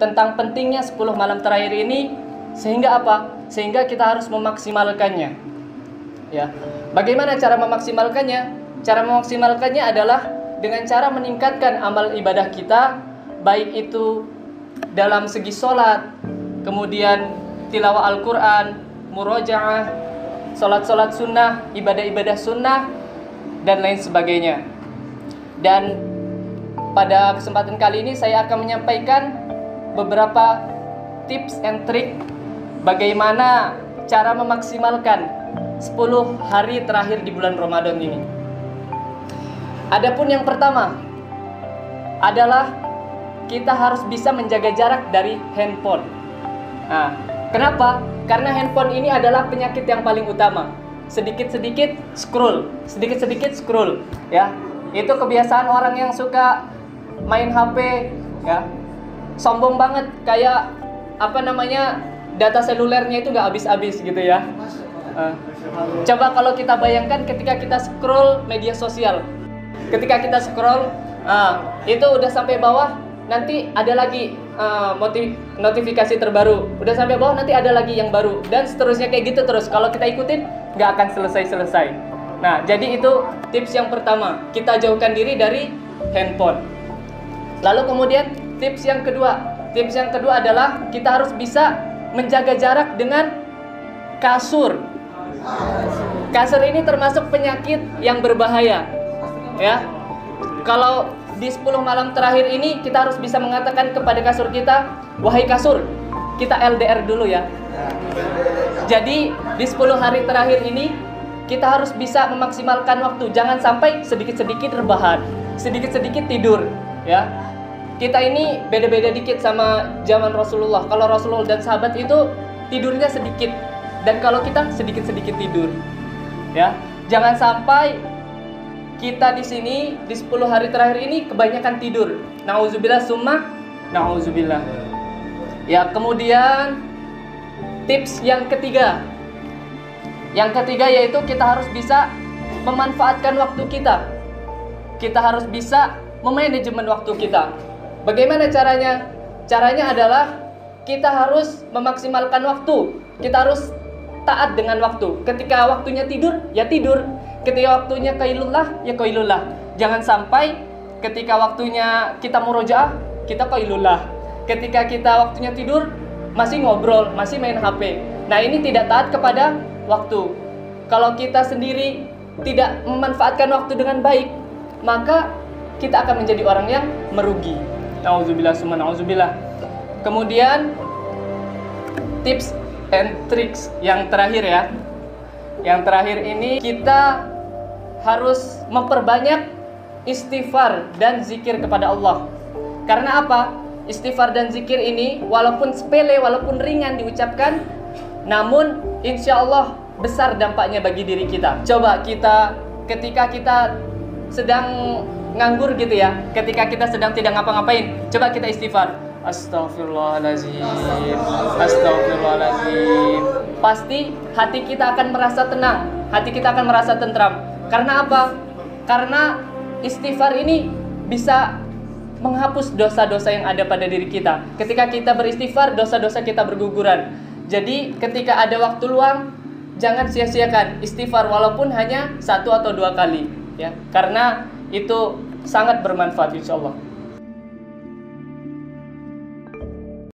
tentang pentingnya 10 malam terakhir ini, sehingga apa? Sehingga kita harus memaksimalkannya. Ya. Bagaimana cara memaksimalkannya? Cara memaksimalkannya adalah dengan cara meningkatkan amal ibadah kita, baik itu dalam segi sholat, kemudian tilawah Al-Quran, murojaah, sholat-sholat sunnah, ibadah-ibadah sunnah, dan lain sebagainya. Dan pada kesempatan kali ini saya akan menyampaikan beberapa tips and trick bagaimana cara memaksimalkan 10 hari terakhir di bulan Ramadan ini. Adapun yang pertama adalah kita harus bisa menjaga jarak dari handphone. Nah, kenapa? Karena handphone ini adalah penyakit yang paling utama. Sedikit-sedikit scroll, ya. Itu kebiasaan orang yang suka main HP, ya. Sombong banget, kayak data selulernya itu nggak habis-habis gitu ya. Coba kalau kita bayangkan ketika kita scroll media sosial, itu udah sampai bawah, nanti ada lagi notifikasi terbaru, udah sampai bawah nanti ada lagi yang baru, dan seterusnya kayak gitu terus. Kalau kita ikutin nggak akan selesai. Nah, jadi itu tips yang pertama, kita jauhkan diri dari handphone. Lalu kemudian tips yang kedua adalah kita harus bisa menjaga jarak dengan kasur. Kasur ini termasuk penyakit yang berbahaya, ya. Kalau di 10 malam terakhir ini kita harus bisa mengatakan kepada kasur kita, wahai kasur, kita LDR dulu ya. Jadi di 10 hari terakhir ini kita harus bisa memaksimalkan waktu. Jangan sampai sedikit-sedikit rebahan, sedikit-sedikit tidur, ya. Kita ini beda-beda dikit sama zaman Rasulullah. Kalau Rasulullah dan sahabat itu tidurnya sedikit, dan kalau kita sedikit-sedikit tidur, ya. Jangan sampai kita di sini di 10 hari terakhir ini kebanyakan tidur. Nauzubillah summa nauzubillah. Ya, kemudian tips yang ketiga. Yang ketiga yaitu kita harus bisa memanfaatkan waktu kita. Kita harus bisa memanajemen waktu kita. Bagaimana caranya? Caranya adalah kita harus memaksimalkan waktu. Kita harus taat dengan waktu. Ketika waktunya tidur, ya tidur. Ketika waktunya qailullah, ya qailullah. Jangan sampai ketika waktunya kita murojaah, kita qailullah. Ketika kita waktunya tidur, masih ngobrol, masih main HP. Nah, ini tidak taat kepada waktu. Kalau kita sendiri tidak memanfaatkan waktu dengan baik, maka kita akan menjadi orang yang merugi. Nauzubillah summa nauzubillah. Kemudian tips and tricks yang terakhir ya. Yang terakhir ini kita harus memperbanyak istighfar dan zikir kepada Allah. Karena apa? Istighfar dan zikir ini walaupun sepele, walaupun ringan diucapkan, namun insya Allah besar dampaknya bagi diri kita. Coba kita ketika kita sedang nganggur gitu ya, ketika kita sedang tidak ngapa-ngapain, coba kita istighfar. Astagfirullahaladzim, astagfirullahaladzim. Pasti hati kita akan merasa tenang, hati kita akan merasa tentram. Karena apa? Karena istighfar ini bisa menghapus dosa-dosa yang ada pada diri kita. Ketika kita beristighfar, dosa-dosa kita berguguran. Jadi ketika ada waktu luang, jangan sia-siakan istighfar walaupun hanya 1 atau 2 kali, ya. Karena itu sangat bermanfaat insyaallah.